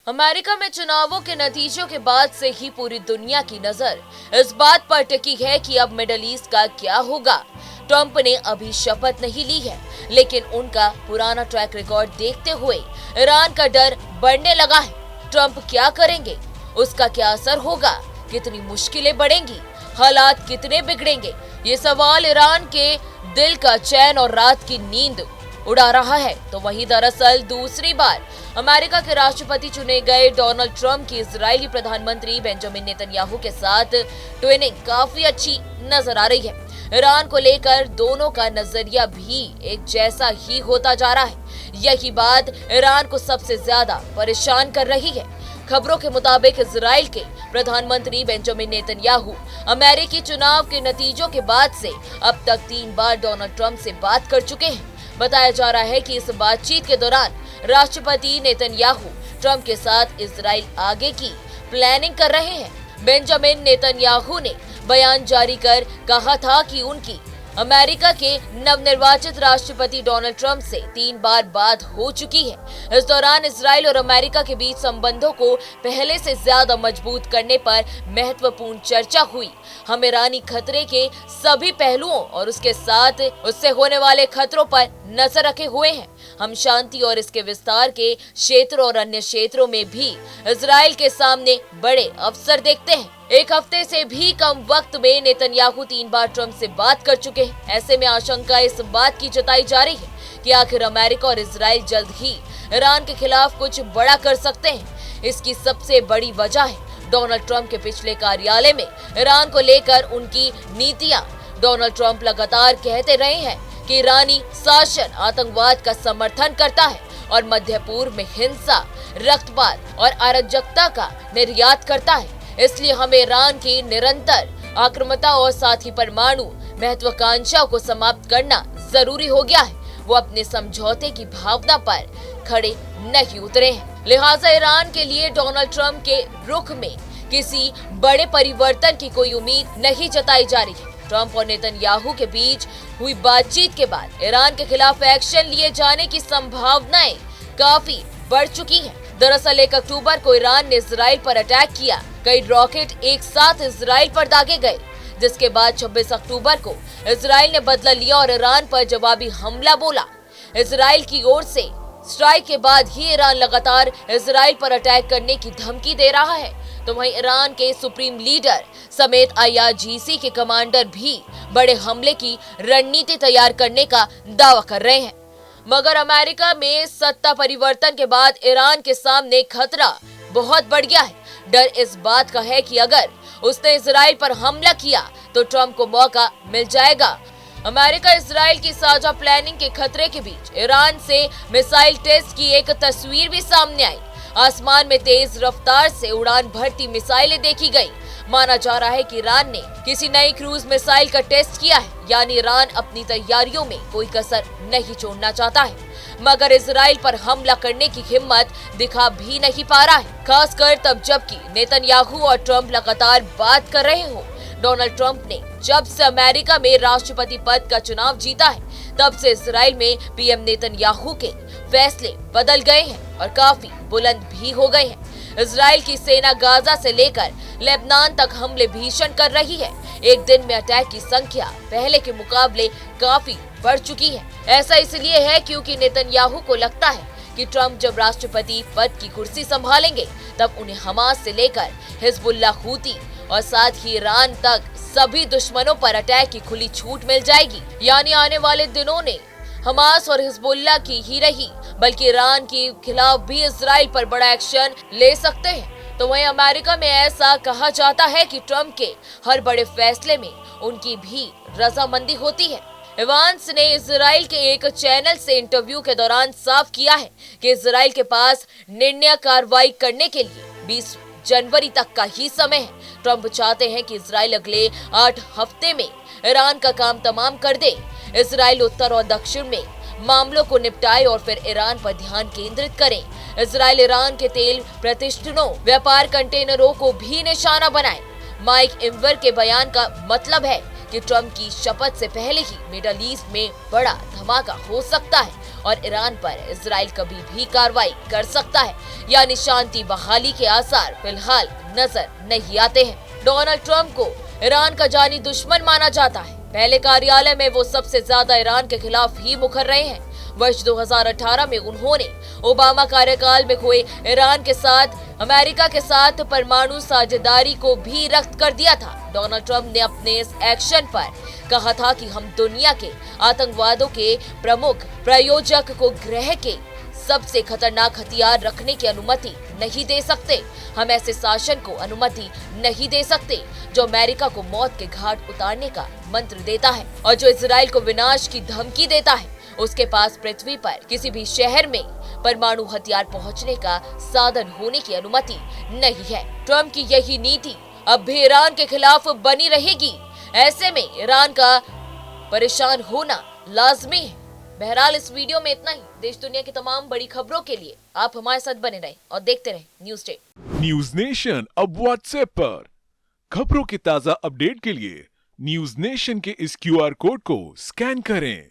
America में चुनावों के नतीजों के बाद से ही पूरी दुनिया की नजर इस बात पर टिकी है कि अब मिडल ईस्ट का क्या होगा। ट्रंप ने अभी शपथ नहीं ली है, लेकिन उनका पुराना ट्रैक रिकॉर्ड देखते हुए ईरान का डर बढ़ने लगा है। ट्रंप क्या करेंगे, उसका क्या असर होगा, कितनी मुश्किलें बढ़ेंगी, हालात कितने बिगड़ेंगे, ये सवाल ईरान के दिल का चैन और रात की नींद उड़ा रहा है। तो वहीं दरअसल दूसरी बार अमेरिका के राष्ट्रपति चुने गए डोनाल्ड ट्रंप की इजरायली प्रधानमंत्री बेंजामिन नेतन्याहू के साथ ट्विनिंग काफी अच्छी नजर आ रही है। ईरान को लेकर दोनों का नजरिया भी एक जैसा ही होता जा रहा है। यही बात ईरान को सबसे ज्यादा परेशान कर रही है। खबरों के मुताबिक इजराइल के प्रधानमंत्री बेंजामिन नेतन्याहू अमेरिकी चुनाव के नतीजों के बाद से अब तक 3 बार डोनाल्ड ट्रंप से बात कर चुके हैं। बताया जा रहा है कि इस बातचीत के दौरान राष्ट्रपति नेतन्याहू ट्रंप के साथ इजराइल आगे की प्लानिंग कर रहे हैं। बेंजामिन नेतन्याहू ने बयान जारी कर कहा था कि उनकी अमेरिका के नवनिर्वाचित राष्ट्रपति डोनाल्ड ट्रंप से 3 बार बात हो चुकी है। इस दौरान इजराइल और अमेरिका के बीच संबंधों को पहले से ज्यादा मजबूत करने पर महत्वपूर्ण चर्चा हुई। हम ईरानी खतरे के सभी पहलुओं और उसके साथ उससे होने वाले खतरों पर नजर रखे हुए हैं। हम शांति और इसके विस्तार के क्षेत्रों और अन्य क्षेत्रों में भी इजराइल के सामने बड़े अवसर देखते हैं। एक हफ्ते से भी कम वक्त में नेतन्याहू 3 बार ट्रंप से बात कर चुके हैं। ऐसे में आशंका इस बात की जताई जा रही है कि आखिर अमेरिका और इजराइल जल्द ही ईरान के खिलाफ कुछ बड़ा कर सकते हैं। इसकी सबसे बड़ी वजह है डोनाल्ड ट्रंप के पिछले कार्यालय में ईरान को लेकर उनकी नीतियां। डोनाल्ड ट्रंप लगातार कहते रहे हैं कि ईरानी शासन आतंकवाद का समर्थन करता है और मध्य पूर्व में हिंसा, रक्तपात और अराजकता का निर्यात करता है। इसलिए हमें ईरान की निरंतर आक्रामकता और साथ ही परमाणु महत्वाकांक्षा को समाप्त करना जरूरी हो गया है। वो अपने समझौते की भावना पर खड़े नहीं उतरे हैं। लिहाजा ईरान के लिए डोनाल्ड ट्रंप के रुख में किसी बड़े परिवर्तन की कोई उम्मीद नहीं जताई जा रही है। ट्रंप और नेतन्याहू के बीच हुई बातचीत के बाद ईरान के खिलाफ एक्शन लिए जाने की संभावनाएं काफी बढ़ चुकी हैं। दरअसल 1 अक्टूबर को ईरान ने इजराइल पर अटैक किया। कई रॉकेट एक साथ इजराइल पर दागे गए, जिसके बाद 26 अक्टूबर को इजराइल ने बदला लिया और ईरान पर जवाबी हमला बोला। इजराइल की ओर से स्ट्राइक के बाद ही ईरान लगातार इजराइल पर अटैक करने की धमकी दे रहा है। तो वहीं ईरान के सुप्रीम लीडर समेत IRGC के कमांडर भी बड़े हमले की रणनीति तैयार करने का दावा कर रहे हैं। मगर अमेरिका में सत्ता परिवर्तन के बाद ईरान के सामने खतरा बहुत बढ़ गया है। डर इस बात का है कि अगर उसने इजराइल पर हमला किया तो ट्रंप को मौका मिल जाएगा। अमेरिका इजराइल की साझा प्लानिंग के खतरे के बीच ईरान से मिसाइल टेस्ट की एक तस्वीर भी सामने आई। आसमान में तेज रफ्तार से उड़ान भरती मिसाइलें देखी गई। माना जा रहा है कि ईरान ने किसी नई क्रूज मिसाइल का टेस्ट किया है, यानी ईरान अपनी तैयारियों में कोई कसर नहीं छोड़ना चाहता है, मगर इजराइल पर हमला करने की हिम्मत दिखा भी नहीं पा रहा है, खासकर तब जबकि नेतन्याहू और ट्रंप लगातार बात कर रहे हो। डोनाल्ड ट्रंप ने जब से अमेरिका में राष्ट्रपति पद का चुनाव जीता है, तब से इजराइल में पीएम नेतन्याहू के फैसले बदल गए हैं और काफी बुलंद भी हो गए हैं। इजराइल की सेना गाजा से लेकर लेबनान तक हमले भीषण कर रही है। एक दिन में अटैक की संख्या पहले के मुकाबले काफी बढ़ चुकी है। ऐसा इसलिए है क्योंकि नेतन्याहू को लगता है कि ट्रंप जब राष्ट्रपति पद की कुर्सी संभालेंगे तब उन्हें हमास से लेकर हिजबुल्लाह, हूती और साथ ही ईरान तक सभी दुश्मनों पर अटैक की खुली छूट मिल जाएगी। यानी आने वाले दिनों ने हमास और हिजबुल्लाह की ही रही, बल्कि ईरान के खिलाफ भी इजराइल पर बड़ा एक्शन ले सकते हैं। तो वहीं अमेरिका में ऐसा कहा जाता है कि ट्रंप के हर बड़े फैसले में उनकी भी रजामंदी होती है। इवांस ने इजराइल के एक चैनल से इंटरव्यू के दौरान साफ किया है कि इजराइल के पास निर्णय कार्रवाई करने के लिए 20 जनवरी तक का ही समय है। ट्रंप चाहते हैं कि इजराइल अगले 8 हफ्ते में ईरान का काम तमाम कर दे। इजराइल उत्तर और दक्षिण में मामलों को निपटाए और फिर ईरान पर ध्यान केंद्रित करें। इजराइल ईरान के तेल प्रतिष्ठानों, व्यापार कंटेनरों को भी निशाना बनाए। माइक इम्बर के बयान का मतलब है कि ट्रंप की शपथ से पहले ही मिडल ईस्ट में बड़ा धमाका हो सकता है और ईरान पर इजराइल कभी भी कार्रवाई कर सकता है, यानी शांति बहाली के आसार फिलहाल नजर नहीं आते हैं। डोनाल्ड ट्रंप को ईरान का जानी दुश्मन माना जाता है। पहले कार्यालय में वो सबसे ज्यादा ईरान के खिलाफ ही मुखर रहे हैं। वर्ष 2018 में उन्होंने ओबामा कार्यकाल में हुए ईरान के साथ अमेरिका के साथ परमाणु साझेदारी को भी रद्द कर दिया था। डोनाल्ड ट्रंप ने अपने इस एक्शन पर कहा था कि हम दुनिया के आतंकवादों के प्रमुख प्रायोजक को ग्रह के सबसे खतरनाक हथियार रखने की अनुमति नहीं दे सकते। हम ऐसे शासन को अनुमति नहीं दे सकते जो अमेरिका को मौत के घाट उतारने का मंत्र देता है और जो इजराइल को विनाश की धमकी देता है। उसके पास पृथ्वी पर किसी भी शहर में परमाणु हथियार पहुंचने का साधन होने की अनुमति नहीं है। ट्रंप की यही नीति अब भी ईरान के खिलाफ बनी रहेगी। ऐसे में ईरान का परेशान होना लाजमी है। बहरहाल इस वीडियो में इतना ही। देश दुनिया की तमाम बड़ी खबरों के लिए आप हमारे साथ बने रहें और देखते रहें न्यूज़ डे। न्यूज नेशन अब व्हाट्सएप पर खबरों की ताजा अपडेट के लिए न्यूज नेशन के इस QR कोड को स्कैन करें।